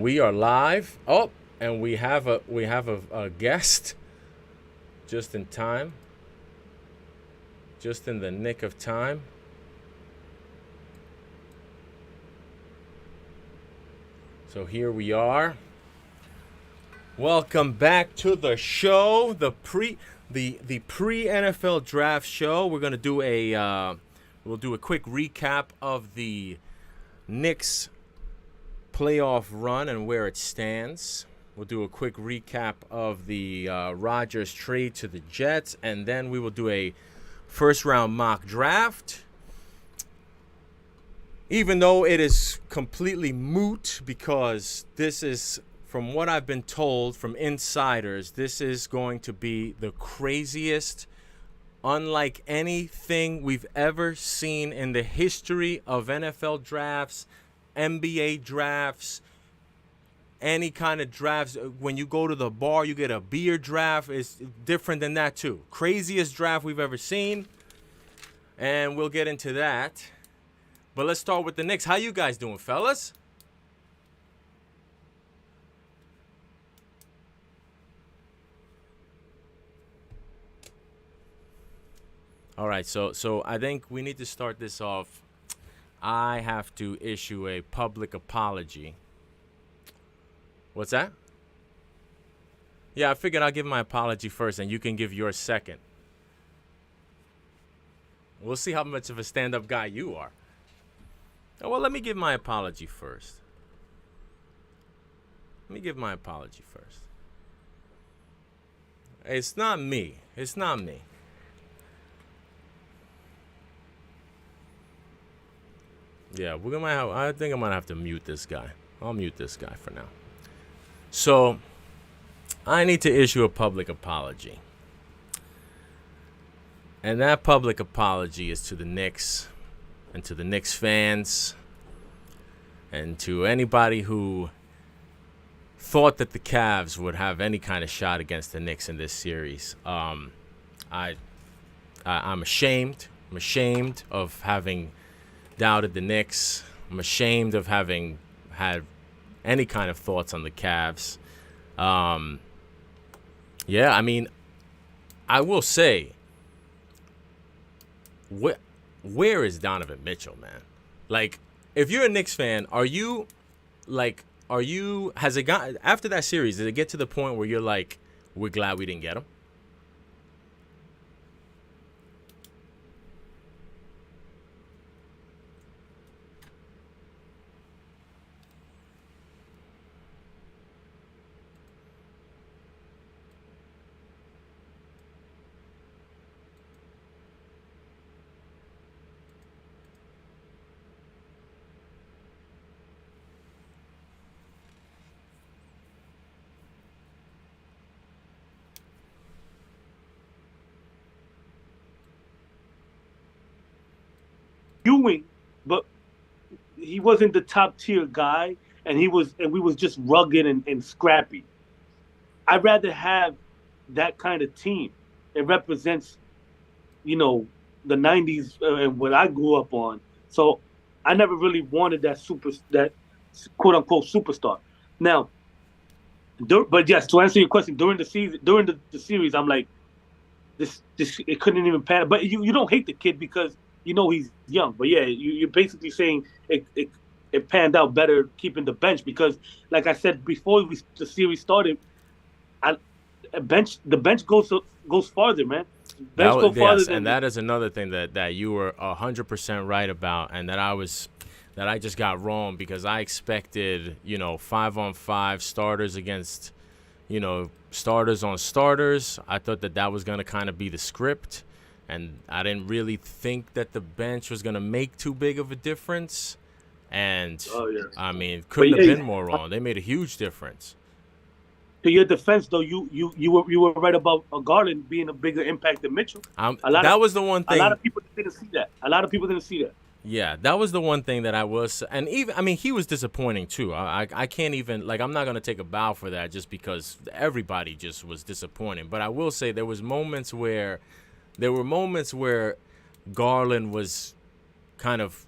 we are live. Oh, and we have a guest just in time. Just in the nick of time. So here we are. Welcome back to the show, the pre NFL draft show. We're gonna do we'll do a quick recap of the Knicks playoff run and where it stands. We'll do a quick recap of the Rodgers trade to the Jets, and then we will do a first-round mock draft. Even though it is completely moot, because this is, from what I've been told from insiders, this is going to be the craziest, unlike anything we've ever seen in the history of NFL drafts, NBA drafts, any kind of drafts. When you go to the bar, you get a beer draft. It's different than that too. Craziest draft we've ever seen. And we'll get into that. But let's start with the Knicks. How you guys doing, fellas? All right, so I think we need to start this off. I have to issue a public apology. What's that? Yeah, I figured I'll give my apology first, and you can give yours second. We'll see how much of a stand-up guy you are. Well, let me give my apology first. It's not me. Yeah, I think I'm gonna have to mute this guy. I'll mute this guy for now. So, I need to issue a public apology. And that public apology is to the Knicks and to the Knicks fans and to anybody who thought that the Cavs would have any kind of shot against the Knicks in this series. I'm ashamed. I'm ashamed of having doubted the Knicks. I'm ashamed of having had any kind of thoughts on the Cavs. Yeah, I mean, I will say, where is Donovan Mitchell, man? Like, if you're a Knicks fan, has it got, after that series, did it get to the point where you're like, we're glad we didn't get him? But he wasn't the top tier guy, and we was just rugged and scrappy. I'd rather have that kind of team. It represents, the '90s and what I grew up on. So I never really wanted that quote unquote superstar. Now, but yes, to answer your question, during the series, I'm like, this it couldn't even pan. But you don't hate the kid because he's young. But yeah, you're basically saying it panned out better keeping the bench because, like I said before the series started, the bench goes farther, man. And that is another thing that you were 100% right about, and that I just got wrong because I expected 5-on-5 starters against starters on starters. I thought that was going to kind of be the script. And I didn't really think that the bench was going to make too big of a difference. And, I mean, couldn't have been more wrong. They made a huge difference. To your defense, though, you were right about Garland being a bigger impact than Mitchell. That was the one thing. A lot of people didn't see that. Yeah, that was the one thing that I was. And even, I mean, he was disappointing, too. I can't even, I'm not going to take a bow for that just because everybody just was disappointing. But I will say there were moments where Garland was kind of,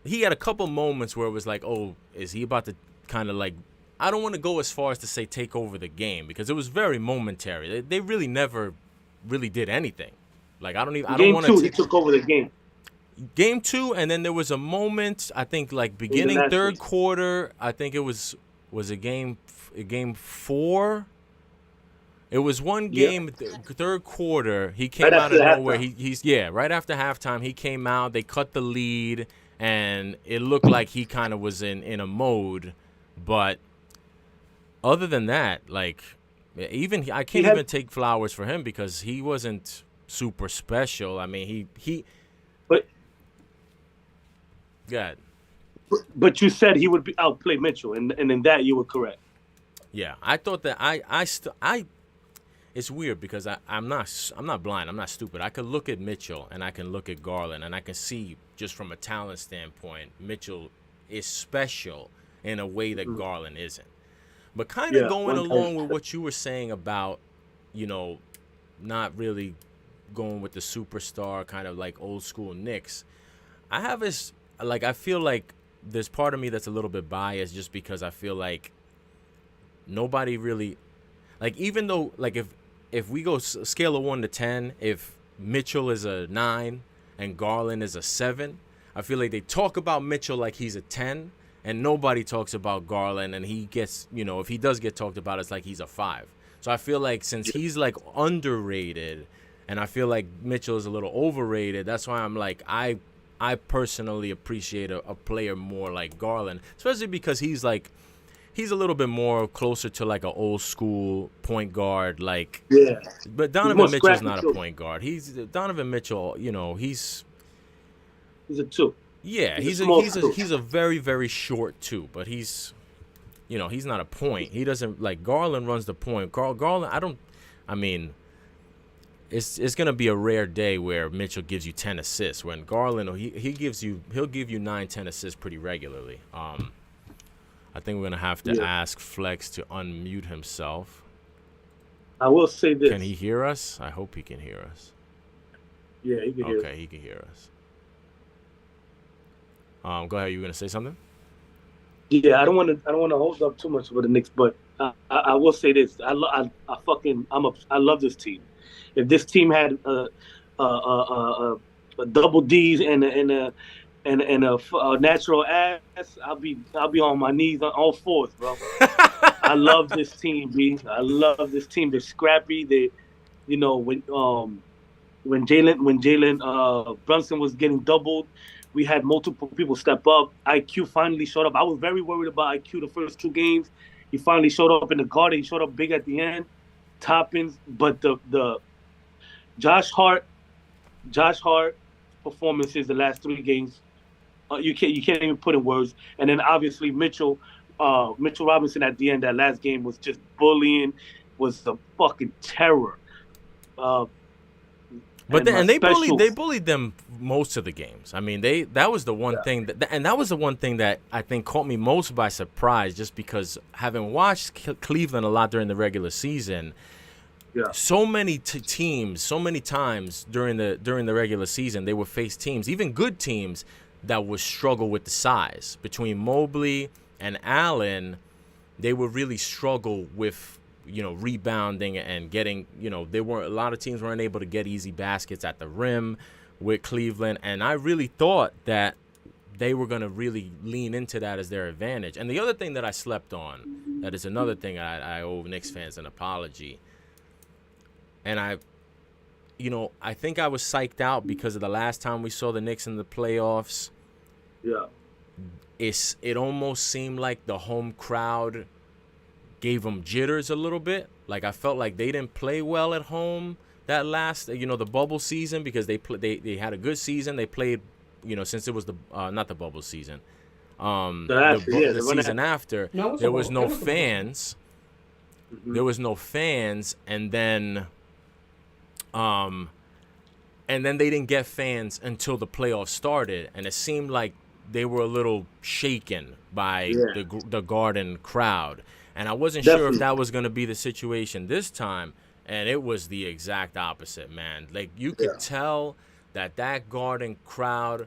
he had a couple moments where it was like, oh, is he about to kind of like, I don't want to go as far as to say take over the game, because it was very momentary. They really never really did anything. Like, I don't Game want two, to he took over the game game two, and then there was a moment, I think, like in the beginning third Nationals. quarter. I think it was a game four. It was one Yeah, game, third quarter. He right came out after of the nowhere. halftime. He's right after halftime. He came out. They cut the lead, and it looked like he kind of was in a mode. But other than that, like, even I He can't had, even take flowers for him because he wasn't super special. I mean, he but got but you said he would outplay Mitchell, and in that you were correct. yeah. I thought that I it's weird because I'm not blind. I'm not stupid. I could look at Mitchell and I can look at Garland and I can see just from a talent standpoint, Mitchell is special in a way that Garland isn't. But kind of Yeah, going one time. along with what you were saying about, not really going with the superstar kind of like old school Knicks. I have this, like, I feel like there's part of me that's a little bit biased just because I feel like nobody really, like, even though, like, if we go scale of 1 to 10, if Mitchell is a 9 and Garland is a 7, I feel like they talk about Mitchell like he's a 10, and nobody talks about Garland, and he gets, if he does get talked about, it's like he's a 5. So I feel like since he's like underrated, and I feel like Mitchell is a little overrated, that's why I'm like, I personally appreciate a player more like Garland, especially because he's a little bit more closer to like an old school point guard, like. Yeah, But he's more Donovan Mitchell's scrappy not a too. point guard. He's Donovan Mitchell. He's a 2. Yeah, He's a he's a small he's a two. he's a very very short too. But he's not a point. He doesn't like Garland runs the point. Garland, I mean, it's gonna be a rare day where Mitchell gives you 10 assists. When Garland, he'll give you 9, 10 assists pretty regularly. I think we're gonna have to Yeah, ask Flex to unmute himself. I will say Can this. he hear us? I hope he can hear us. Yeah, he can hear. Okay, he can hear us. Go ahead. You were gonna say something? Yeah, I don't want to hold up too much for the Knicks, but I will say this. I love this team. If this team had a double D's and a natural ass, I'll be on my knees on all fours, bro. I love this team, B. I love this team. They're scrappy. They, you know, when Jalen Brunson was getting doubled, we had multiple people step up. IQ finally showed up. I was very worried about IQ the first 2 games. He finally showed up in the Garden. He showed up big at the end. Toppins, but the Josh Hart performances the last 3 games, you can't even put in words. And then obviously Mitchell Robinson at the end, that last game was just bullying, was a fucking terror. Uh, But and my they special, bullied them most of the games. I mean, that was the one yeah, thing that was the one thing that I think caught me most by surprise, just because having watched Cleveland a lot during the regular season, yeah, so many teams, so many times during the regular season, they would face teams, even good teams, that would struggle with the size. Between Mobley and Allen, they would really struggle with rebounding and getting, a lot of teams weren't able to get easy baskets at the rim with Cleveland, and I really thought that they were going to really lean into that as their advantage. And the other thing that I slept on, that is another thing I owe Knicks fans an apology, and I think I was psyched out because of the last time we saw the Knicks in the playoffs. yeah. It almost seemed like the home crowd gave them jitters a little bit. Like, I felt like they didn't play well at home that last, the bubble season, because they had a good season. They played, since it was the not the bubble season, the season after, No, it was there a was bubble. no It was a bubble. fans. Mm-hmm. There was no fans, and then they didn't get fans until the playoffs started, and it seemed like they were a little shaken by Yeah, the Garden crowd. And I wasn't sure if definitely. that was going to be the situation this time, and it was the exact opposite, man. Like, you Yeah, could tell that Garden crowd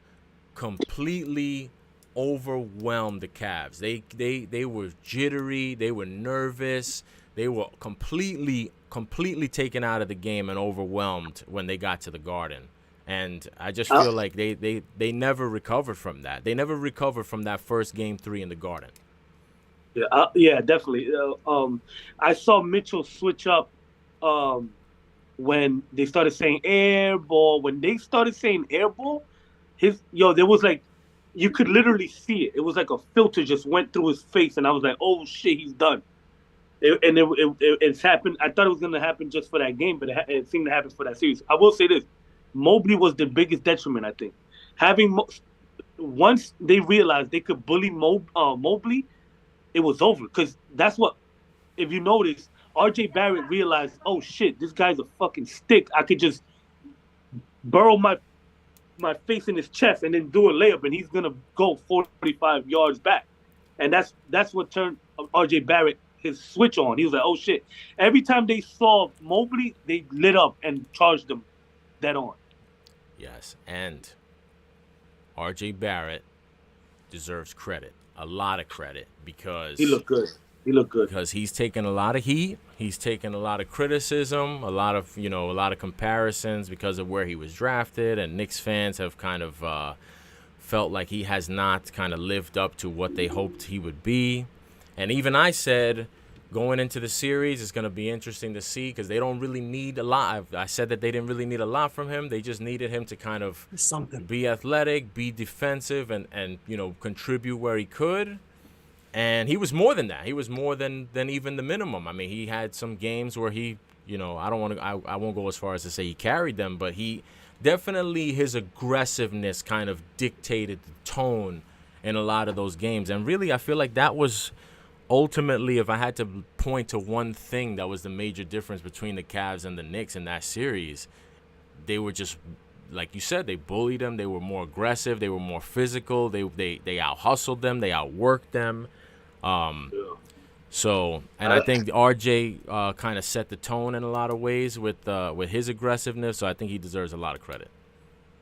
completely overwhelmed the Cavs. They were jittery. They were nervous. They were completely taken out of the game and overwhelmed when they got to the Garden. And I just feel like they never recovered from that. They never recovered from that first Game 3 in the Garden. Yeah, definitely. I saw Mitchell switch up when they started saying air ball. When they started saying air ball, there was like you could literally see it. It was like a filter just went through his face, and I was like, "Oh shit, he's done." It's happened. I thought it was going to happen just for that game, but it seemed to happen for that series. I will say this: Mobley was the biggest detriment. I think once they realized they could bully Mobley, it was over. Because that's what, if you notice, R.J. Barrett realized, oh shit, this guy's a fucking stick. I could just burrow my face in his chest and then do a layup, and he's gonna go 45 yards back. And that's what turned R.J. Barrett his switch on. He was like, oh shit. Every time they saw Mobley, they lit up and charged him dead on. Yes, and R.J. Barrett deserves credit, a lot of credit, because he looked good. Because he's taken a lot of heat, he's taken a lot of criticism, a lot of comparisons because of where he was drafted, and Knicks fans have kind of felt like he has not kind of lived up to what they hoped he would be. And even I said, going into the series, it's going to be interesting to see because they don't really need a lot. I said that they didn't really need a lot from him. They just needed him to kind of be athletic, be defensive, and contribute where he could. And he was more than that. He was more than even the minimum. I mean, he had some games where he, I won't go as far as to say he carried them, but he definitely, his aggressiveness kind of dictated the tone in a lot of those games. And really, I feel like that was ultimately, if I had to point to one thing that was the major difference between the Cavs and the Knicks in that series, they were just, like you said, they bullied them. They were more aggressive. They were more physical. They out-hustled them. They outworked them. I think RJ kind of set the tone in a lot of ways with his aggressiveness. So I think he deserves a lot of credit.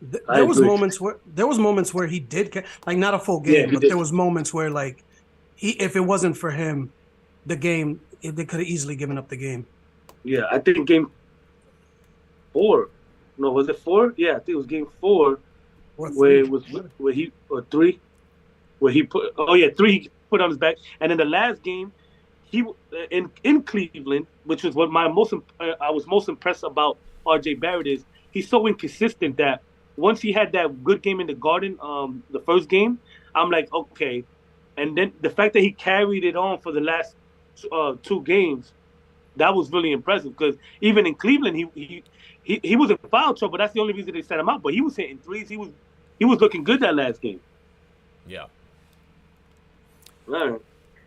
There was moments where he did, like, not a full game, but there was moments where, like, if it wasn't for him, they could have easily given up the game. Yeah, I think game 4. No, was it 4? Yeah, I think it was game 4 where he or 3 where he put 3 he put on his back, and in the last game he in Cleveland, which was what I was most impressed about R.J. Barrett is he's so inconsistent that once he had that good game in the Garden, the first game, I'm like, okay. And then the fact that he carried it on for the last 2 games, that was really impressive. Because even in Cleveland, he was in foul trouble. That's the only reason they set him out. But he was hitting threes. He was looking good that last game. Yeah. All right.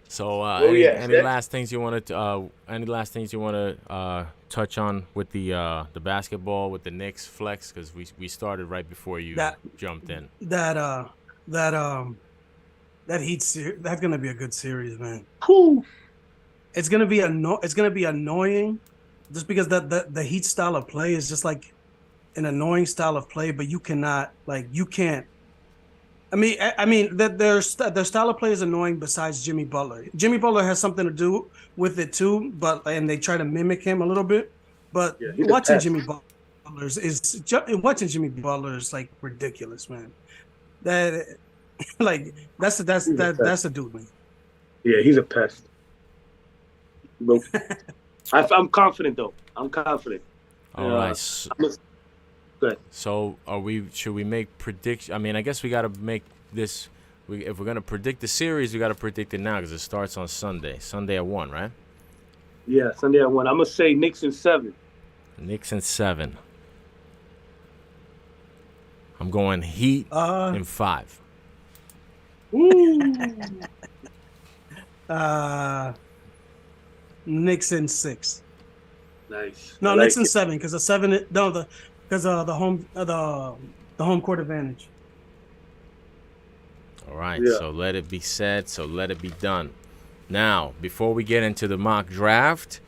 So, any last things you want to touch on with the basketball with the Knicks flex? Because we started right before you jumped in. That Heat series, that's gonna be a good series, man. Cool. It's gonna be annoying, just because the Heat style of play is just like an annoying style of play. But you can't. I mean that their style of play is annoying. Besides Jimmy Butler, Jimmy Butler has something to do with it too. And they try to mimic him a little bit. But watching Jimmy Butler is like ridiculous, man. That's a dude, man. Yeah, he's a pest. I'm confident though. I'm confident. All right. Good. So should we make prediction? I mean, I guess we got to make this. If we're gonna predict the series, we got to predict it now because it starts on Sunday. Sunday at 1, right? Yeah, Sunday at 1. I'm gonna say Knicks in 7. Knicks in 7. I'm going Heat in 5. Knicks in 6. Nice. No, Knicks in 7 because the home court advantage. All right, So let it be said. So let it be done. Now, before we get into the mock draft,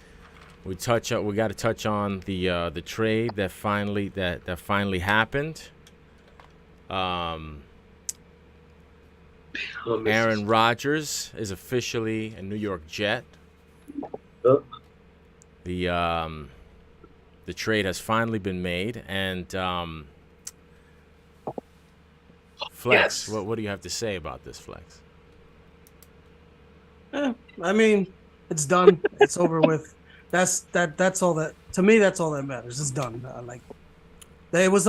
we got to touch on the trade that finally happened. Aaron Rodgers is officially a New York Jet. The trade has finally been made, and Flex, what do you have to say about this, Flex? I mean, it's done. It's over with. That's all that, to me, that's all that matters. It's done. It was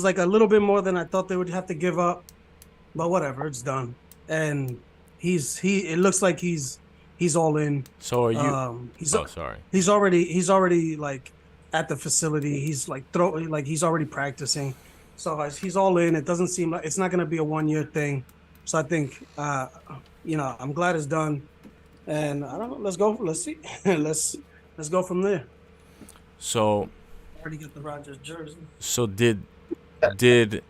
like a little bit more than I thought they would have to give up, but whatever, it's done. And it looks like he's all in. So are you? Sorry. He's already like at the facility. He's like he's already practicing. So he's all in. It doesn't seem like it's not going to be a 1-year thing. So I think I'm glad it's done. And I don't know. Let's go. Let's see. let's go from there. So I already got the Rodgers jersey. So did the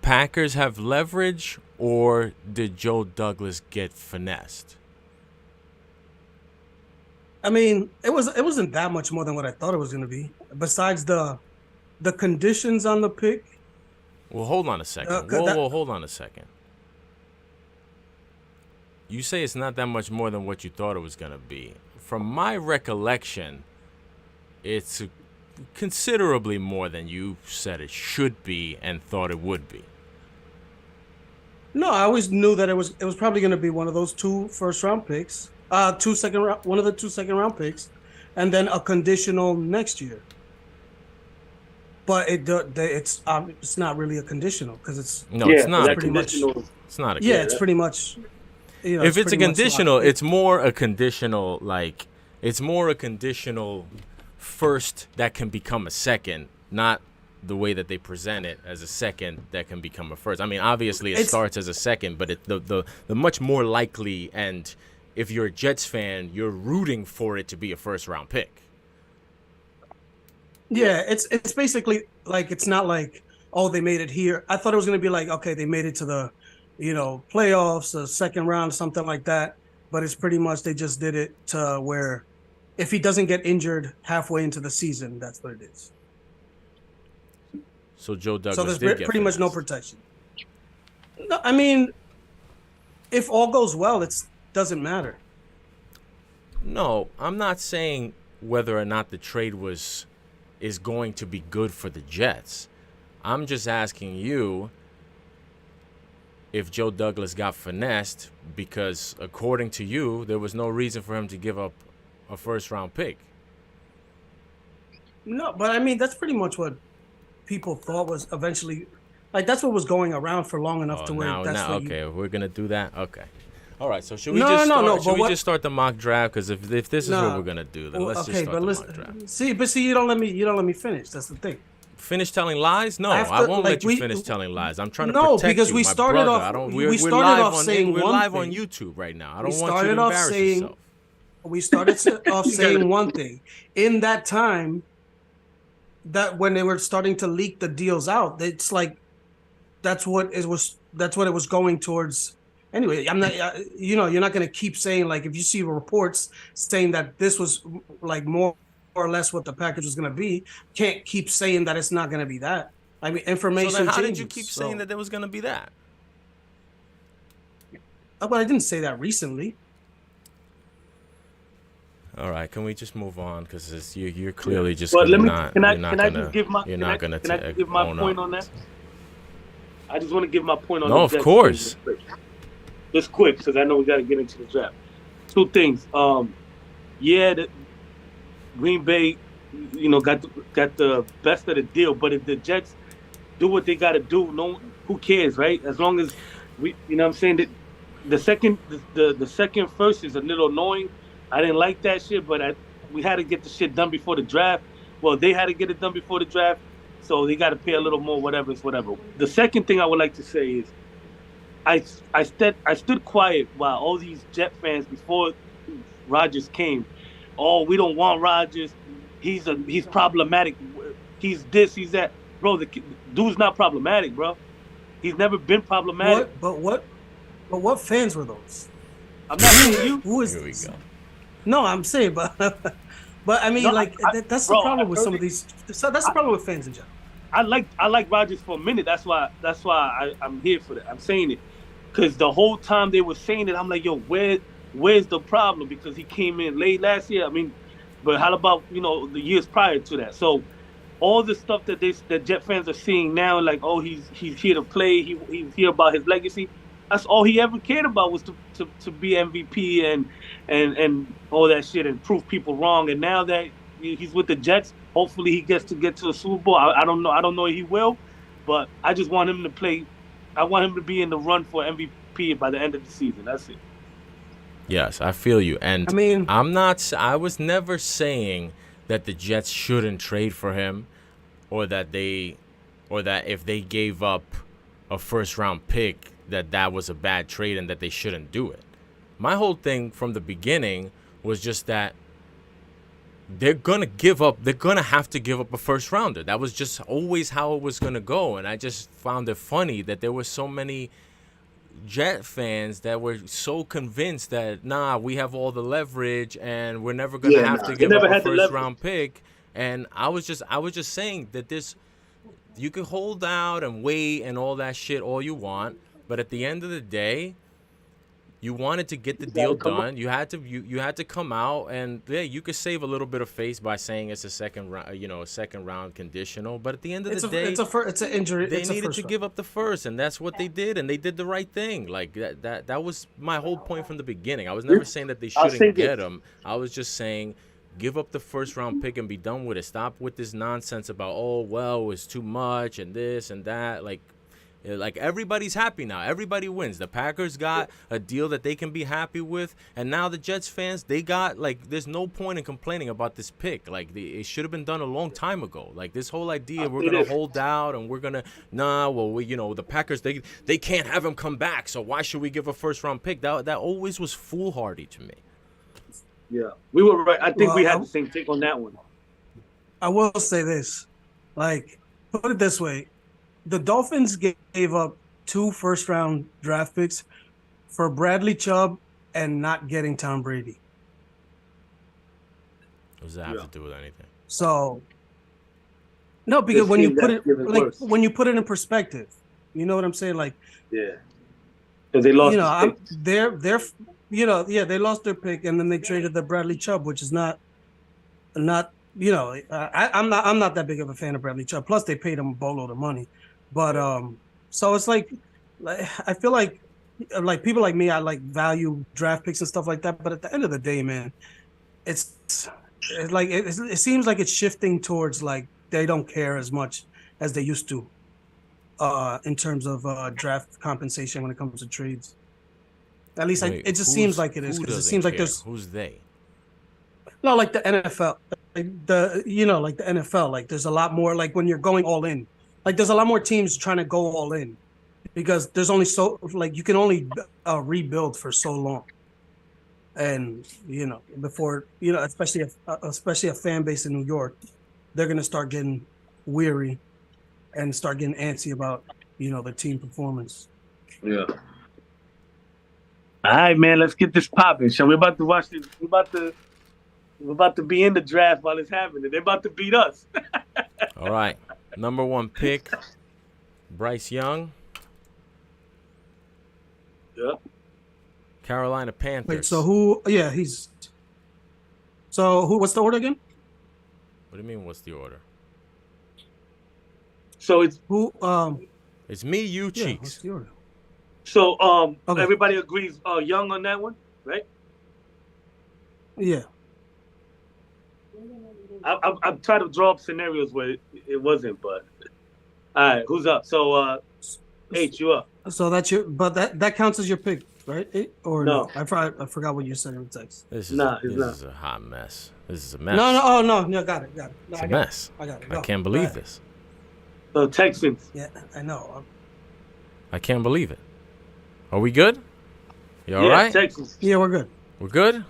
Packers have leverage, or did Joe Douglas get finessed? I mean, it wasn't that much more than what I thought it was going to be. Besides the conditions on the pick. Well, hold on a second. Hold on a second. You say it's not that much more than what you thought it was going to be. From my recollection, it's considerably more than you said it should be and thought it would be. No, I always knew that it was probably going to be one of those 2 first-round picks, one of the 2 second-round picks, and then a conditional next year. But it's not really a conditional because it's not. It's not a conditional. Yeah, it's pretty much. If it's a conditional, it's more a conditional, like it's more a conditional first that can become a second, not the way that they present it as a second that can become a first. I mean, obviously it starts as a second, but the much more likely, and if you're a Jets fan, you're rooting for it to be a first-round pick. Yeah, it's basically like, it's not like, oh, they made it here. I thought it was going to be like, okay, they made it to the playoffs, a second round, something like that. But it's pretty much they just did it to where if he doesn't get injured halfway into the season, that's what it is. So Joe Douglas so there's pretty much no protection. No, I mean, if all goes well, it doesn't matter. No, I'm not saying whether or not the trade is going to be good for the Jets. I'm just asking you if Joe Douglas got finessed, because according to you, there was no reason for him to give up a first-round pick. No, but I mean, that's pretty much what people thought was eventually, like, that's what was going around for long enough to where we're gonna do that. Okay, all right. So should we just start the mock draft? Because if this is what we're gonna do, then let's just start the mock draft. See, you don't let me finish. That's the thing. Finish telling lies? No, I won't let you finish telling lies. I'm trying to protect you, because we started off. We're live on YouTube right now. I don't want you to embarrass yourself. We started off saying one thing. In that time, that when they were starting to leak the deals out, it's like that's what it was going towards. Anyway, I'm not. You're not going to keep saying, like, if you see reports saying that this was like more or less what the package was going to be, can't keep saying that it's not going to be that. I mean, information. So then how changes, did you keep saying that there was going to be that? But I didn't say that recently. All right, can we just move on? Because you're clearly just Can I just give my point on that? I just want to give my point on. No, of course. Just quick, because I know we got to get into the draft. 2 things. The Green Bay, got the best of the deal. But if the Jets do what they got to do, who cares, right? As long as we, what I'm saying, that the second first is a little annoying. I didn't like that shit, but we had to get the shit done before the draft. Well, they had to get it done before the draft, so they got to pay a little more. Whatever. The second thing I would like to say is, I stood quiet while all these Jet fans before Rodgers came. Oh, we don't want Rodgers. He's problematic. He's this. He's that. Bro, the dude's not problematic, bro. He's never been problematic. But what fans were those? I'm not saying you. Who is Here this? we go. No, I'm saying, but I mean, that's the problem with some of these. So that's the problem with fans in general. I like Rodgers for a minute. That's why I'm here for that. I'm saying it because the whole time they were saying it, I'm like, yo, where's the problem? Because he came in late last year. I mean, but how about the years prior to that? So all the stuff that Jet fans are seeing now, like, oh, he's here to play. He's here about his legacy. That's all he ever cared about was to be MVP and all that shit and prove people wrong. And now that he's with the Jets, hopefully he gets to get to the Super Bowl. I don't know. I don't know if he will, but I just want him to play. I want him to be in the run for MVP by the end of the season. That's it. Yes, I feel you. And I mean, I was never saying that the Jets shouldn't trade for him or that if they gave up a first round pick that was a bad trade and that they shouldn't do it. My whole thing from the beginning was just that they're going to have to give up a first rounder. That was just always how it was going to go. And I just found it funny that there were so many Jet fans that were so convinced that we have all the leverage and we're never gonna have to give up a first round pick. And I was just saying that you can hold out and wait and all that shit all you want, but at the end of the day, you wanted to get the deal done. You had to come out, and you could save a little bit of face by saying it's a second round conditional. But at the end of the day, it's an injury. They needed to give up the first, and that's what they did, and they did the right thing. Like that was my whole point from the beginning. I was never saying that they shouldn't get him. I was just saying, give up the first round pick and be done with it. Stop with this nonsense about it's too much and this and that. Like everybody's happy now. Everybody wins. The Packers got a deal that they can be happy with, and now the Jets fans, they got there's no point in complaining about this pick. It should have been done a long time ago. Like this whole idea, we're gonna hold out and we're gonna the Packers they can't have him come back, so why should we give a first round pick? That always was foolhardy to me. Yeah, we were right. I think we had the same take on that one. I will say this, put it this way. The Dolphins gave up 2 first-round draft picks for Bradley Chubb and not getting Tom Brady. What does that have to do with anything? So, no, because when you put it in perspective, you know what I'm saying? Because they lost. They lost their pick and then they traded the Bradley Chubb, which is not. I'm not that big of a fan of Bradley Chubb. Plus, they paid him a boatload of money. But so it's like I feel like people like me, I value draft picks and stuff like that. But at the end of the day, man, it seems like it's shifting towards they don't care as much as they used to in terms of draft compensation when it comes to trades. At least it just seems like it is, because it seems like there's who's they. No, like the NFL, the NFL. There's a lot more when you're going all in. There's a lot more teams trying to go all in because there's only you can only rebuild for so long. And, before, especially a fan base in New York, they're going to start getting weary and start getting antsy about, the team performance. Yeah. All right, man, let's get this popping. We're about to watch this. We're about to be in the draft while it's happening. They're about to beat us. All right. Number 1 pick, Bryce Young. Yeah. Carolina Panthers. Wait, so who? Yeah, he's. So who? What's the order again? What do you mean? What's the order? So it's who? It's me, you, yeah, Cheeks. What's the order? So okay. Everybody agrees Young on that one, right? Yeah. I'm trying to draw up scenarios where it wasn't, but all right, who's up? So H, you up? So that's but that counts as your pick, right? Or no? I forgot what you said in the text. This is a hot mess. This is a mess. No, got it. No, it's a mess. I got it. I can't believe this. So Texans. Yeah, I know. I can't believe it. Are we good? You all right? Texans. Yeah, we're good. We're good?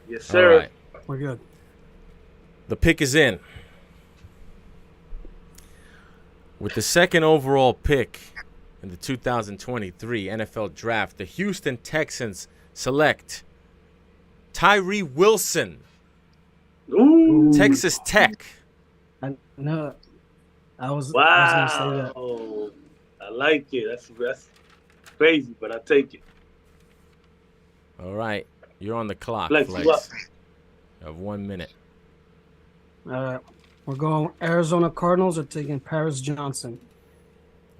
Yes, sir. All right. We're good. The pick is in. With the 2nd overall pick in the 2023 NFL Draft, the Houston Texans select Tyree Wilson, Ooh. Texas Tech. I know I was gonna say that. Wow. I like it. That's crazy, but I take it. All right. You're on the clock, Flex you up. Flex. You have 1 minute. All right. We're going Arizona Cardinals are taking Paris Johnson.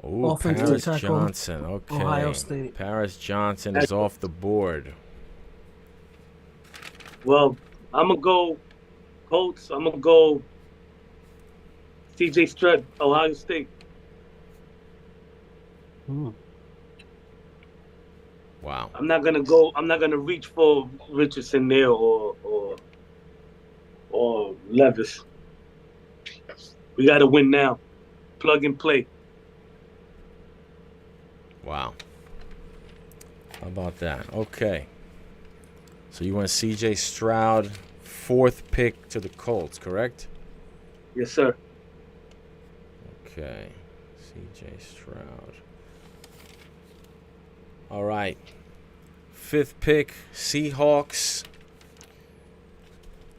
Oh, Offensive Paris tackle, Johnson. Okay. Ohio State. Paris Johnson is off the board. Well, I'm gonna go Colts. I'm gonna go CJ Stroud, Ohio State. Wow. I'm not gonna reach for Richardson there or Levis. We gotta win now. Plug and play. Wow. How about that? Okay. So you went CJ Stroud, 4th pick to the Colts, correct? Yes, sir. Okay. CJ Stroud. All right. 5th pick, Seahawks.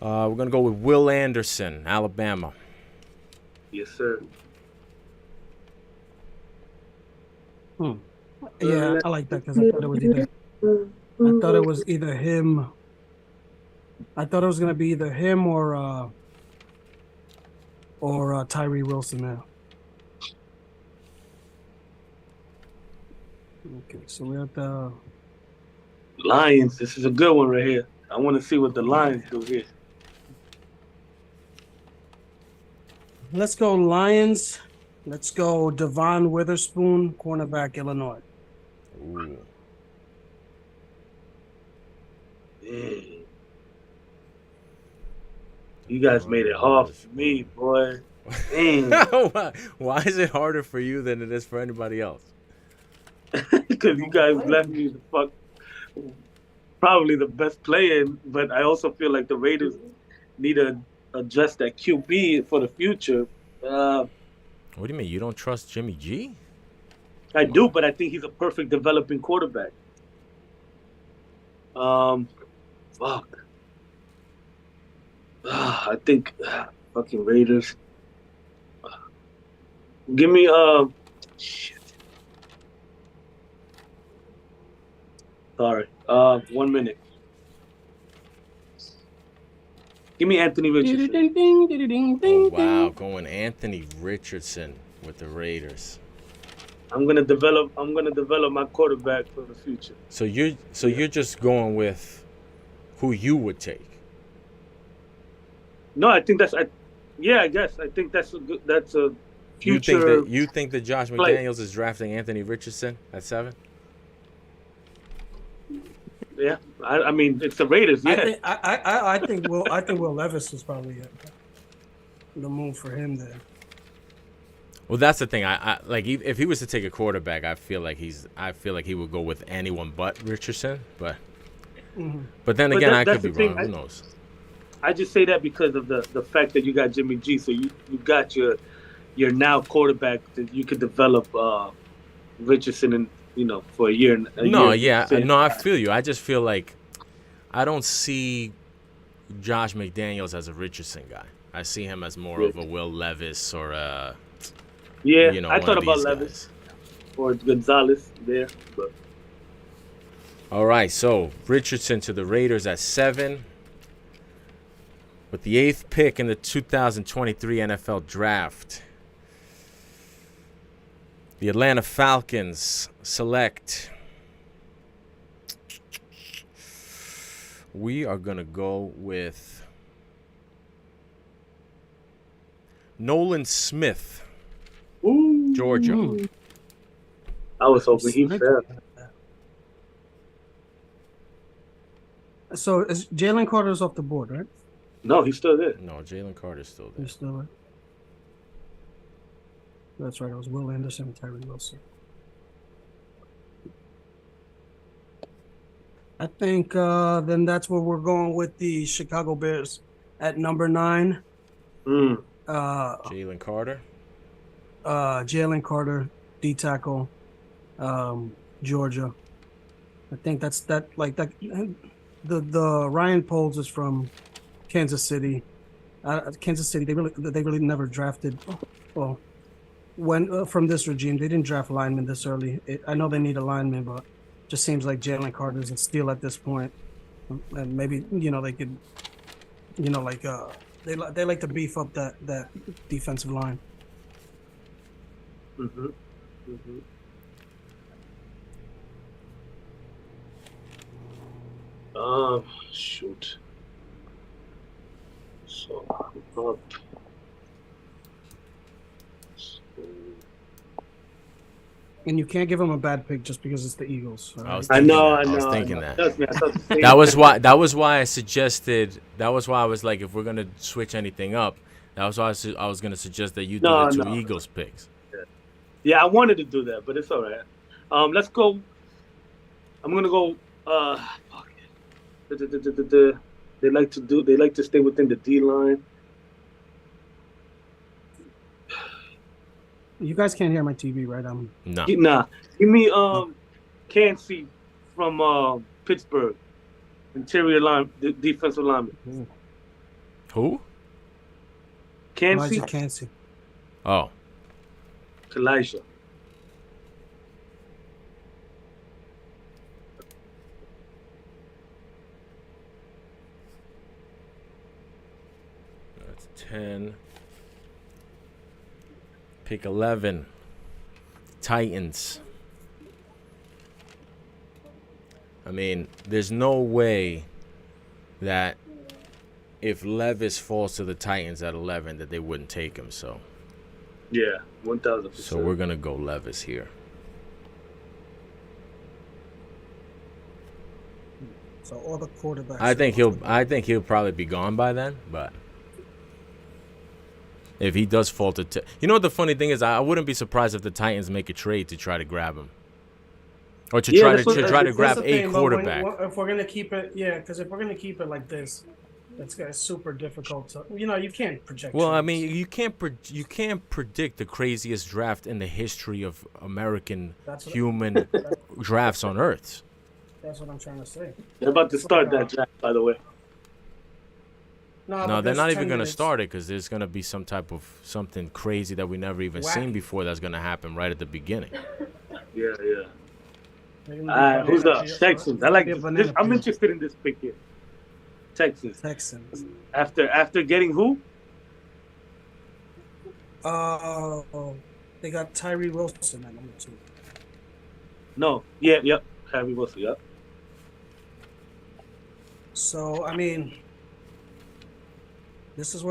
We're going to go with Will Anderson, Alabama. Yes, sir. Yeah, I like that because I thought it was either him. I thought it was gonna be either him or Tyree Wilson now. Okay, so we're at the Lions. This is a good one right here. I want to see what the Lions do here. Let's go Lions. Let's go Devon Witherspoon, cornerback, Illinois. Ooh. Dang. You guys made it hard for me, boy. Why is it harder for you than it is for anybody else? Because you guys left me the fuck probably the best player, but I also feel like the Raiders need to adjust that QB for the future. What do you mean? You don't trust Jimmy G? I do, but I think he's a perfect developing quarterback. Fuck. I think fucking Raiders. Give me shit. Sorry. 1 minute. Give me Anthony Richardson. Oh, wow, going Anthony Richardson with the Raiders. I'm gonna develop my quarterback for the future. So you're just going with who you would take. No, I think I guess I think that's a future. You think that Josh McDaniels is drafting Anthony Richardson at 7? Yeah, I mean it's the Raiders. Yeah, I think Will Levis is probably the move for him there. Well, that's the thing. I like if he was to take a quarterback, I feel like he would go with anyone but Richardson. But then again, I could be wrong. Who knows? I just say that because of the fact that you got Jimmy G, so you got your now quarterback that you could develop Richardson and for a year. I feel you. I just feel like I don't see Josh McDaniels as a Richardson guy. I see him as more of a Will Levis or a I thought about Levis or Gonzalez there, but all right. So Richardson to the Raiders at 7. With the 8th pick in the 2023 NFL Draft, the Atlanta Falcons select. We are going to go with Nolan Smith, Georgia. I was hoping he fell. So Jalen Carter's off the board, right? No, he's still there. No, Jalen Carter's still there. He's still there. That's right. It was Will Anderson and Tyree Wilson. I think then that's where we're going with the Chicago Bears at number 9. Jalen Carter. Jalen Carter, D tackle, Georgia. I think that's that. Like that. The Ryan Poles is from Kansas City. Kansas City. They really never drafted. Well, when from this regime, they didn't draft linemen this early. I know they need a lineman, but it just seems like Jalen Carter's a steal at this point. And maybe they could, like they like to beef up that defensive line. Mm-hmm. Mm-hmm. Shoot. So up. And you can't give them a bad pick just because it's the Eagles. Right? I know. I was thinking that. Trust me, I thought the same That was why I suggested. That was why I was like, if we're gonna switch anything up, that was why I was gonna suggest that you do the two Eagles picks. Yeah, I wanted to do that, but it's all right. Let's go. I'm gonna go. Fuck it. They like to stay within the D line. You guys can't hear my TV, right? No. Nah. Give me Cansey from Pittsburgh, interior line, defensive lineman. Who? Cansey. Oh. Elijah. That's 10. Pick 11. Titans. I mean, there's no way that if Levis falls to the Titans at 11 that they wouldn't take him, so. Yeah, 1,000%. So we're going to go Levis here. So all the quarterbacks. I think he'll probably be gone by then, but if he does fall to you know what the funny thing is, I wouldn't be surprised if the Titans make a trade to try to grab him. Or to try to grab a quarterback. If we're gonna keep it, because if we're gonna keep it like this, it's super difficult to. You can't project. Well, trades. I mean, you can't predict the craziest draft in the history of American human drafts on Earth. That's what I'm trying to say. They're about to start that draft, by the way. No, they're not even going to start it because there's going to be some type of something crazy that we never even seen before that's going to happen right at the beginning. Yeah. Who's up? Texans. I like this. I'm interested in this pick here. Texans. After getting who? They got Tyree Wilson at number 2. No. Yep. Tyree Wilson. Yep. So I mean, this is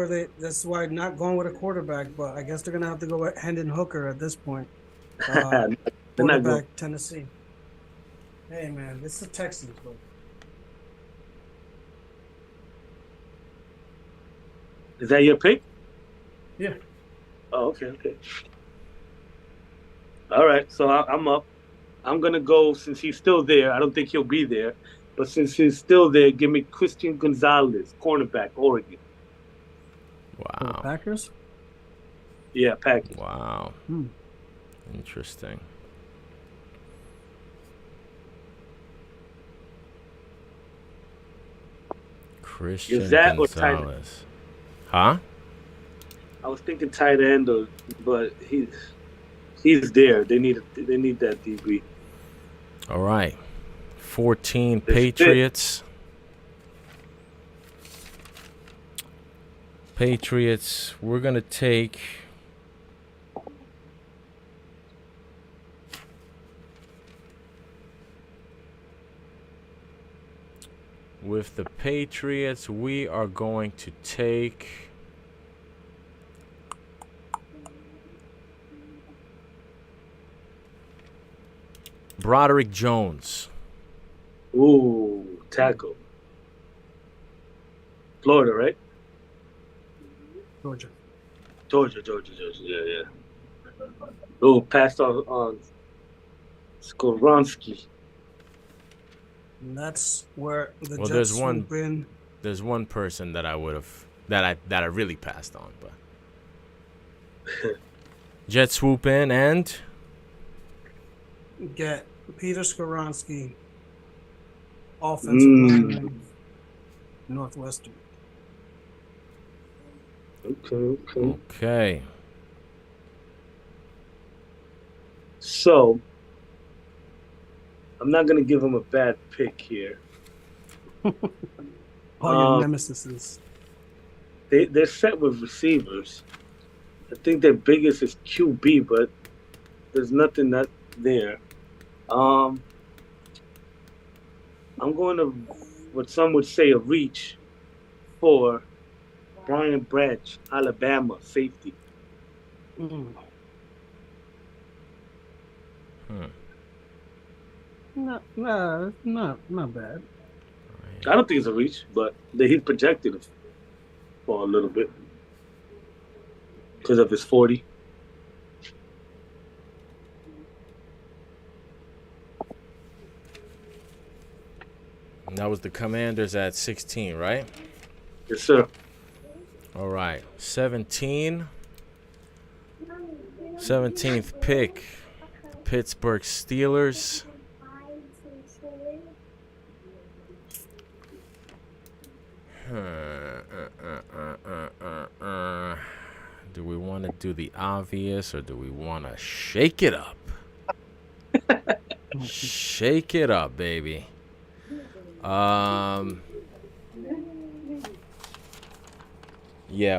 why not going with a quarterback, but I guess they're gonna have to go with Hendon Hooker at this point. Quarterback, Tennessee. Hey man, this is the Texans, bro. Is that your pick? Yeah. Oh, okay. All right, so I'm up. I'm gonna go since he's still there. I don't think he'll be there, but since he's still there, give me Christian Gonzalez, cornerback, Oregon. Wow. Packers? Yeah, Packers. Wow. Interesting. Christian Gonzalez. Huh? I was thinking tight end, but he's there. They need that DB. All right. 14 Patriots. Patriots, we're going to take with the Patriots, we are going to take Broderick Jones. Ooh, tackle. Florida, right? Georgia. Yeah. Oh, passed on Skoronski. And that's where the Jets swoop in. There's one person that I would have that I really passed on, but Jets swoop in and get Peter Skoronski, offensive lineman, Northwestern. Okay. So I'm not gonna give him a bad pick here. All your nemesis. They're set with receivers. I think their biggest is QB, but there's nothing that there. I'm going to what some would say a reach for Brian Branch, Alabama safety. Mm. Not bad. I don't think it's a reach, but he's projected for a little bit because of his 40. And that was the Commanders at 16, right? Yes, sir. All right. 17. 17th pick. Pittsburgh Steelers. Do we want to do the obvious or do we want to shake it up? Shake it up, baby. Yeah,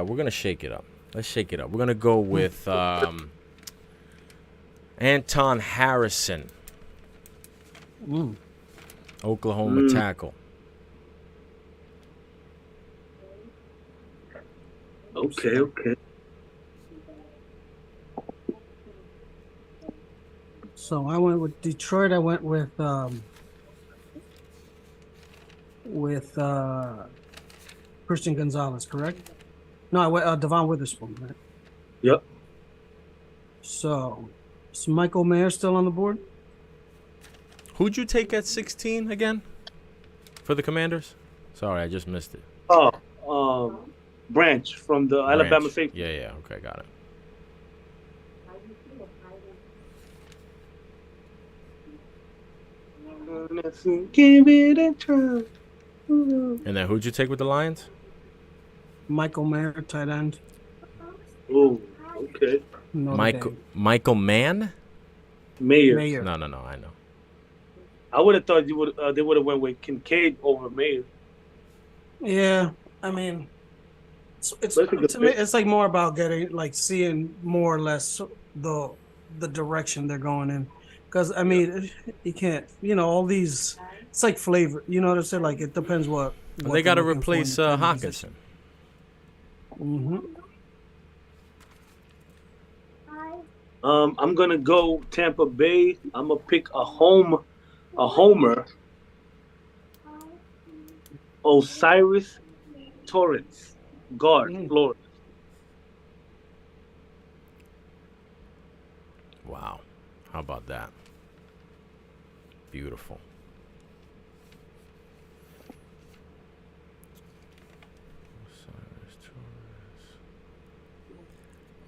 we're going to shake it up. Let's shake it up. We're going to go with Anton Harrison. Oklahoma tackle. Okay. So I went with Detroit. I went with Christian Gonzalez, correct? No, I went Devon Witherspoon, right? Yep. So, is Michael Mayer still on the board? Who'd you take at 16 again for the Commanders? Sorry, I just missed it. Branch from the Alabama safety. Yeah. Okay, got it. Give it a try. And then who'd you take with the Lions? Michael Mayer, tight end. Oh, okay. Michael Mann? Mayer. No, I know. I would have thought they would have went with Kincaid over Mayer. Yeah, I mean, it's to me, it's like more about seeing more or less the direction they're going in. Because I mean, you can't, all these. It's like flavor, you know what I'm saying? Like it depends what they got to replace Hawkinson. I'm gonna go Tampa Bay. I'm gonna pick a homer. Osiris Torrance, guard, Florida. Wow, how about that? Beautiful.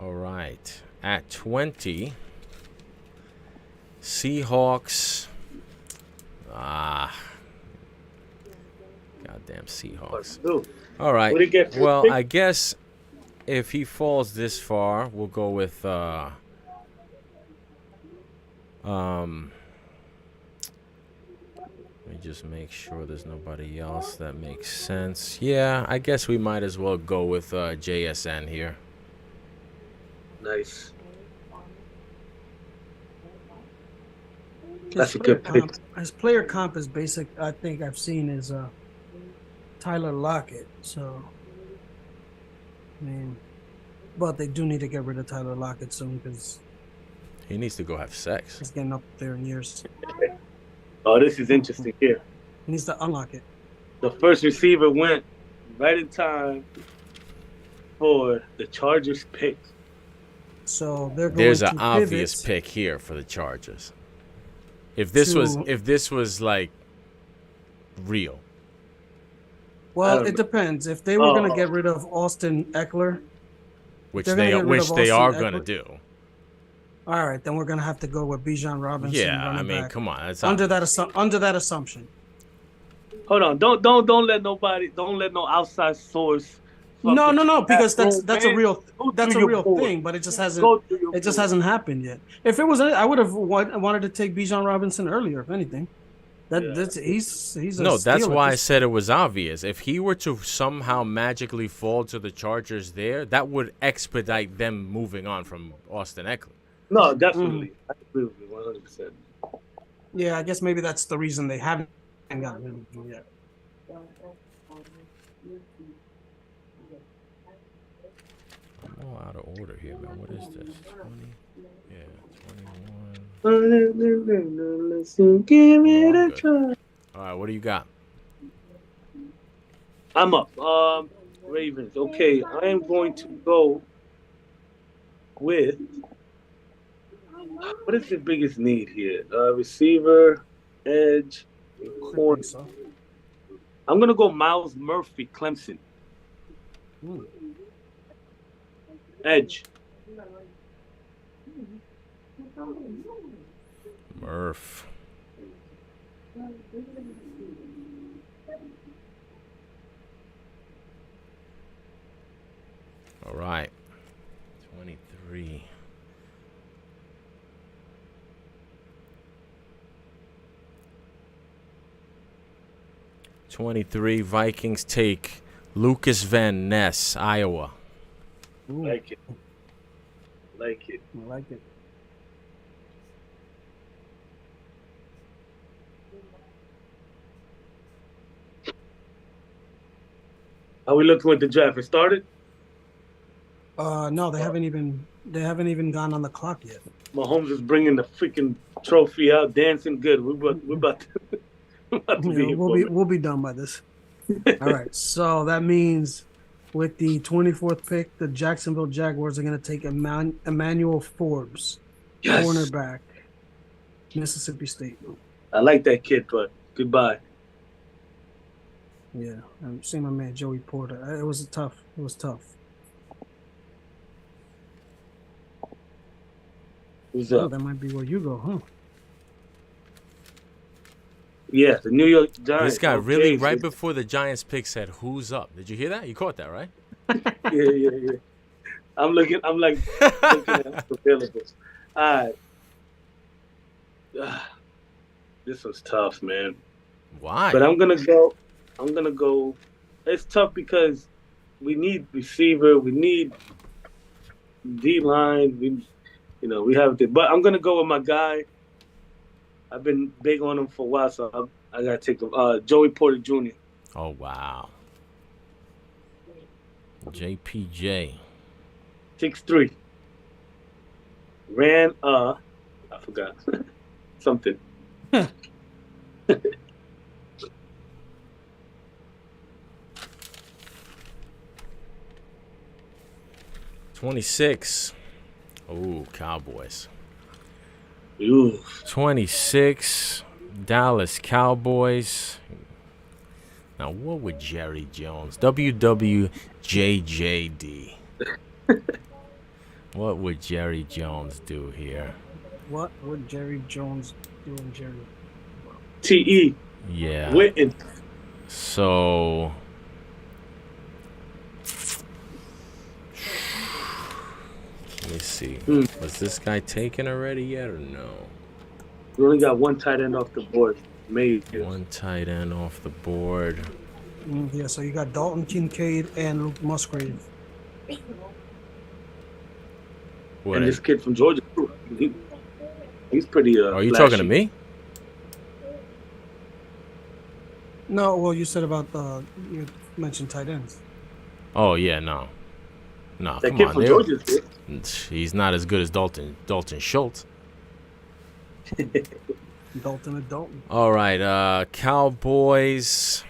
All right. At 20, Seahawks. Goddamn Seahawks. All right. Well, I guess if he falls this far, we'll go with let me just make sure there's nobody else that makes sense. Yeah, I guess we might as well go with JSN here. Nice. That's a good pick. His player comp is basic. I think I've seen is Tyler Lockett. So, I mean, but they do need to get rid of Tyler Lockett soon because he needs to go have sex. He's getting up there in years. Oh, this is interesting here. He needs to unlock it. The first receiver went right in time for the Chargers pick. So there's an obvious pick here for the Chargers. If this was like real. Well, it depends. If they were going to get rid of Austin Eckler, which they are going to do. All right, then we're going to have to go with Bijan Robinson. Yeah, I mean, come on. That's under that assumption. Hold on. Don't let no outside source No, because Grown that's a man, real go that's through a your real board. thing, but it just hasn't Go through your it just board. hasn't happened yet. If it was, I would have wanted to take Bijan Robinson earlier. If anything, that's he's a No, that's steal at why I this said it was obvious. If he were to somehow magically fall to the Chargers there, that would expedite them moving on from Austin Eckler. No, definitely. I agree with you 100%. Yeah, I guess maybe that's the reason they haven't gotten him yet. I'm all out of order here, man. What is this? 20? Yeah, 21. Listen, give it I'm a good. try. All right, what do you got? I'm up. Ravens. Okay, I am going to go with what is the biggest need here? Receiver, edge, and I corner. think so. I'm gonna go Miles Murphy, Clemson. Edge. Murph. All right. 23. Vikings take Lucas Van Ness, Iowa. Ooh, Like it. Like it. I like it. How we looking with the draft? It started? No, they haven't even gone on the clock yet. Mahomes is bringing the freaking trophy out, dancing good. We're about to, We'll be done by this. All right, so that means with the 24th pick, the Jacksonville Jaguars are going to take Emmanuel Forbes, yes. cornerback, Mississippi State. I like that kid, but goodbye. Yeah, I'm seeing my man Joey Porter. It was tough. Who's up? Oh, that might be where you go, huh? Yeah, the New York Giants. This guy really, right before the Giants pick, said, "Who's up?" Did you hear that? You caught that, right? Yeah. I'm looking at available. All right. This was tough, man. Why? But I'm gonna go. It's tough because we need receiver, we need D line, we have it. But I'm gonna go with my guy. I've been big on him for a while, so I gotta take him. Joey Porter Jr. Oh wow. JPJ. 6'3". Ran I forgot something. 26. Ooh, Cowboys. Ooh. 26. Dallas Cowboys. Now, what would Jerry Jones, WWJJD? What would Jerry Jones do here? What would Jerry Jones do in Jerry? TE. Yeah. Witten. So, let me see. Was this guy taken already yet or no? We only got one tight end off the board. Maybe. One tight end off the board. Yeah, so you got Dalton Kincaid and Luke Musgrave. What, and this kid from Georgia, he's pretty. Are you flashy. talking to me? No, well, you said about you mentioned tight ends. Oh yeah, no, That come kid on, from Georgia's good. he's not as good as Dalton Schultz. Dalton and Dalton. All right, Cowboys.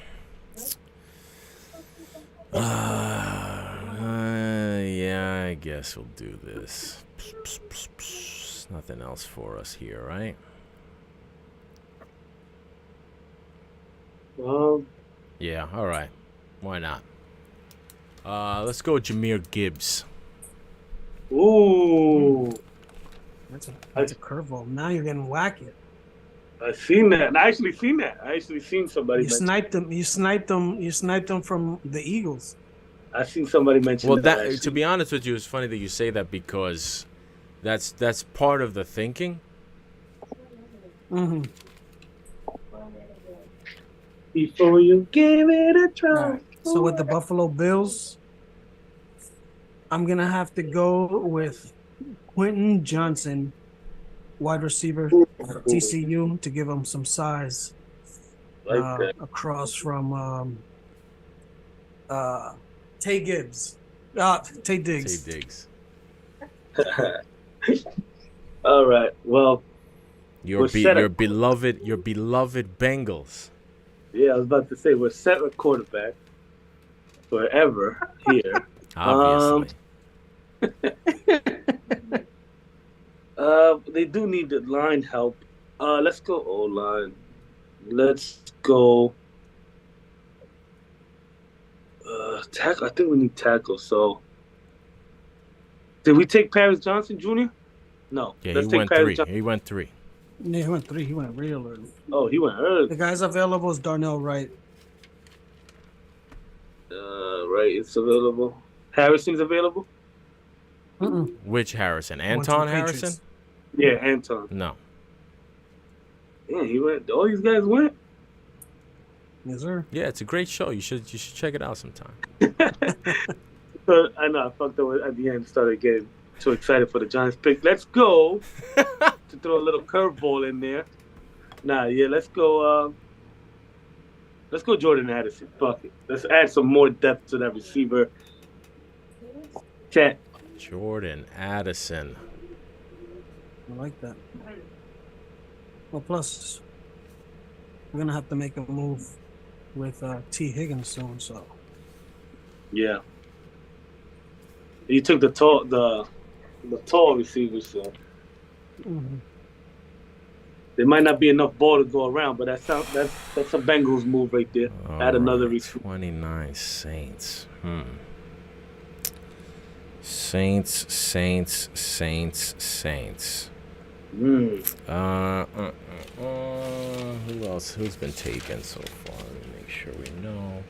Yeah, I guess we'll do this. Nothing else for us here, right? Yeah, all right. Why not? Let's go with Jahmyr Gibbs. Ooh. That's a curveball. Now you're getting wacky. I've seen that. I actually seen somebody. You sniped him. You sniped him from the Eagles. I seen somebody mention Well, that. that to be honest with you, it's funny that you say that because that's part of the thinking. Mm-hmm. Before you give it a try. All right. So with the Buffalo Bills, I'm gonna have to go with Quentin Johnson, wide receiver, TCU, to give him some size. Like that. Across from Tay Gibbs. Tay Diggs. Tay Diggs. All right. Well, Your beloved Bengals. Yeah, I was about to say we're set at quarterback forever here. Obviously. They do need the line help. Let's go O-line. Let's go tackle. I think we need tackle. So, did we take Paris Johnson Jr.? No. Yeah, Let's he take went Paris three. Johnson. He went 3. Yeah, he went 3. He went real early. Oh, he went early. The guys available is Darnell Wright. Right, it's available. Harrison's available? Mm-mm. Which Harrison? Went to Anton the Harrison? Patriots. Yeah, Anton. No. Yeah, he went. All these guys went. Yes, sir. Yeah, it's a great show. You should check it out sometime. So, I know I fucked up at the end. Started getting too excited for the Giants pick. Let's go to throw a little curveball in there. Let's go. Let's go Jordan Addison. Fuck it. Let's add some more depth to that receiver. Chat. Jordan Addison. I like that. Well, plus, we're gonna have to make a move with T. Higgins soon. So Yeah. You took the tall receiver, so there might not be enough ball to go around, but that's a Bengals move right there. Add another receiver. 29 Saints. Saints. Who else? Who's been taken so far? Let me make sure we know.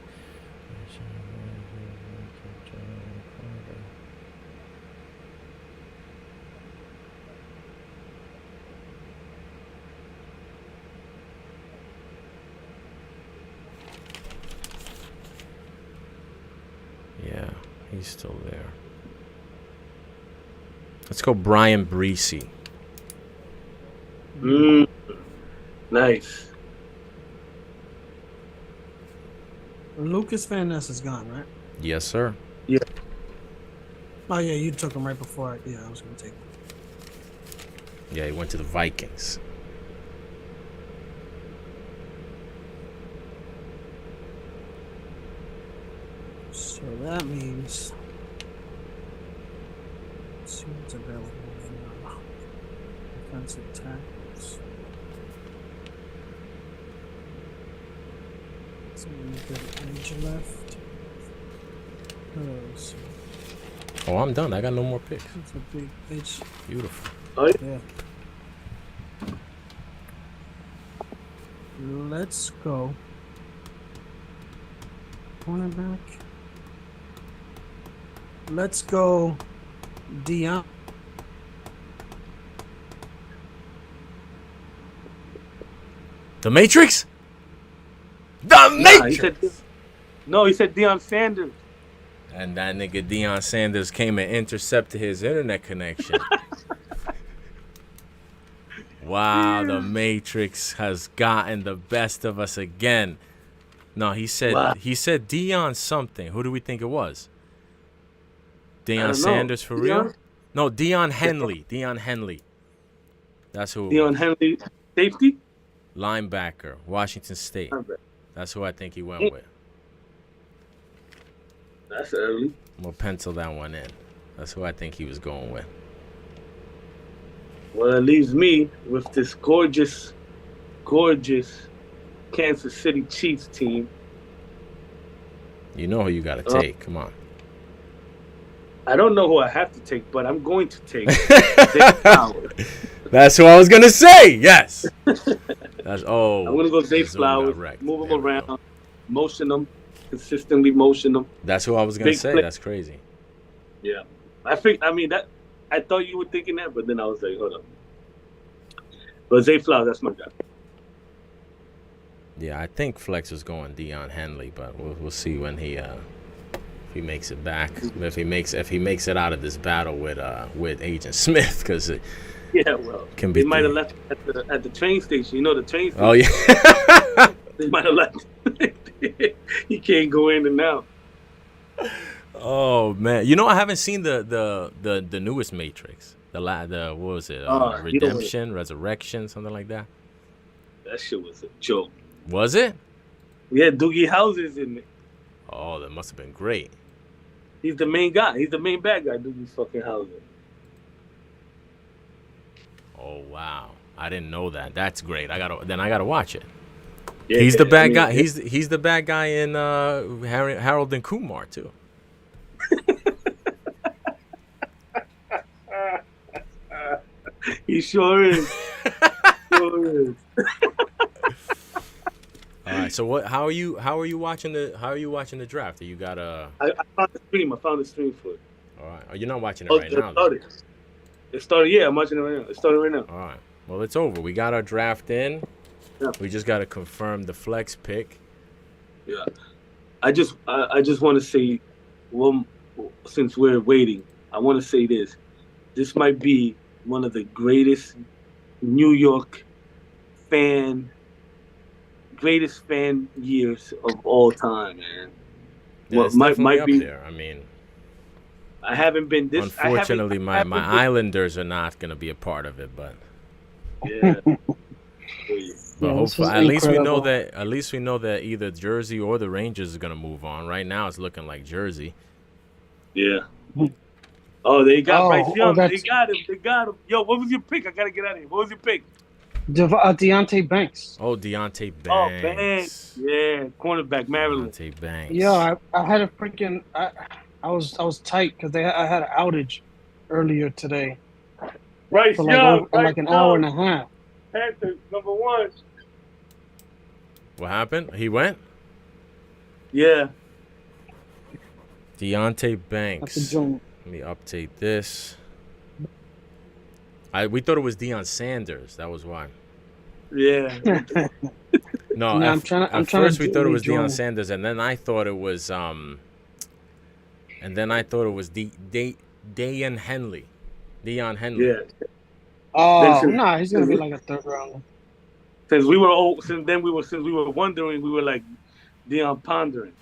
Yeah, he's still there. Let's go Brian Breesy. Nice. Lucas Van Ness is gone, right? Yes, sir. Yeah. Oh yeah, you took him right before. I was gonna take him. Yeah, he went to the Vikings. So that means. Let's see what's available for defensive tackles. So we get edge left. Oh, I'm done. I got no more picks. It's a big edge. Beautiful. Oh, Yeah. Let's go. Cornerback. Let's go. Dion. The Matrix? The Matrix! He said Deion Sanders. And that nigga Deion Sanders came and intercepted his internet connection. Wow, the Matrix has gotten the best of us again. No, he said Deion something. Who do we think it was? Deion Sanders for real? No, Deion Henley. Deion Henley. That's who. Deion Henley, safety? Linebacker, Washington State. That's who I think he went with. That's early. We'll pencil that one in. That's who I think he was going with. Well, it leaves me with this gorgeous Kansas City Chiefs team. You know who you got to take. Come on. I don't know who I have to take, but I'm going to take Zay Flowers. That's who I was going to say. Yes. I'm going to go Zay Flowers, move him around, motion him. consistently motion them. That's who I was gonna Big say. play. That's crazy. Yeah, I thought you were thinking that, but then I was like, hold up. But Zay Flowers, that's my guy. Yeah, I think Flex was going Deion Henley, but we'll see when if he makes it back. If he makes it out of this battle with Agent Smith, because yeah, well, can be. They might have left at the train station. You know the train station. Oh yeah. They might have left. He can't go in and out. Oh man, you know I haven't seen the newest Matrix. The what was it? Redemption, Resurrection, something like that. That shit was a joke. Was it? Yeah, Doogie Howser's in it. Oh, that must have been great. He's the main guy. He's the main bad guy, Doogie fucking Howser. Oh wow, I didn't know that. That's great. I gotta watch it. Yeah, he's the bad guy. Yeah. He's the bad guy in Harold and Kumar too. He sure is. Sure is. All right. So how are you watching the draft? You got a? I found the stream. For it. All right. Oh, you're not watching it right now. It started. Yeah, I'm watching it right now. It started right now. All right. Well, it's over. We got our draft in. Yeah. We just got to confirm the flex pick. Yeah. I just want to say, well, since we're waiting, I want to say this. This might be one of the greatest New York greatest fan years of all time, man. Yeah, it's definitely up there. I mean, I haven't been this. Unfortunately, my Islanders are not going to be a part of it, but yeah. But hopefully, at least we know that either Jersey or the Rangers are going to move on. Right now, it's looking like Jersey. Yeah. Oh, they got Bryce Young. They got him. Yo, what was your pick? I gotta get out of here. What was your pick? Deontay Banks. Oh, Deontay Banks. Oh, Banks. Yeah, cornerback, Maryland. Deontay Banks. Yeah, I had a freaking. I was tight because I had an outage earlier today. Bryce Young. For like an hour and a half. Panthers, #1. What happened? He went? Yeah. Deontay Banks. That's a joint. Let me update this. We thought it was Deion Sanders. That was why. Yeah. No, at first we thought it was Deion Sanders, and then I thought it was Deion Henley. Deion Henley. Yeah. Oh, no, he's gonna be like a third rounder. Since we were wondering, we were like Deion pondering,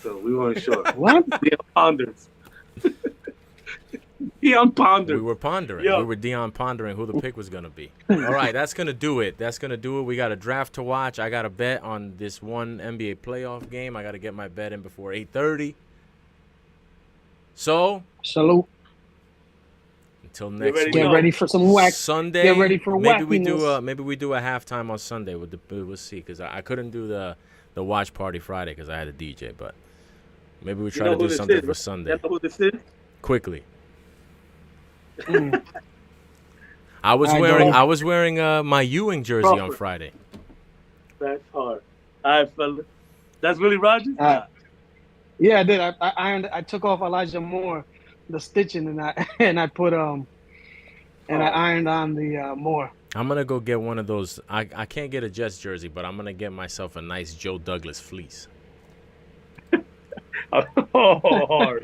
so we weren't sure. What? Deion ponders. Deion pondered. We were pondering. Yo. We were Deion pondering who the pick was gonna be. All right, that's gonna do it. We got a draft to watch. I got a bet on this one NBA playoff game. I got to get my bet in before 8:30. So, salute. Until next week. Get ready for some whack. Sunday. Get ready for maybe we do a halftime on Sunday. We'll see, because I couldn't do the watch party Friday because I had a DJ. But maybe we try to do something for Sunday. You know who this is? Quickly. I was wearing my Ewing jersey on Friday. That's hard. All right, fella. That's Willie Rogers? Yeah, I did. I took off Elijah Moore, the stitching, and I put I ironed on the Moore. I'm gonna go get one of those. I can't get a Jets jersey, but I'm gonna get myself a nice Joe Douglas fleece. Oh, hard.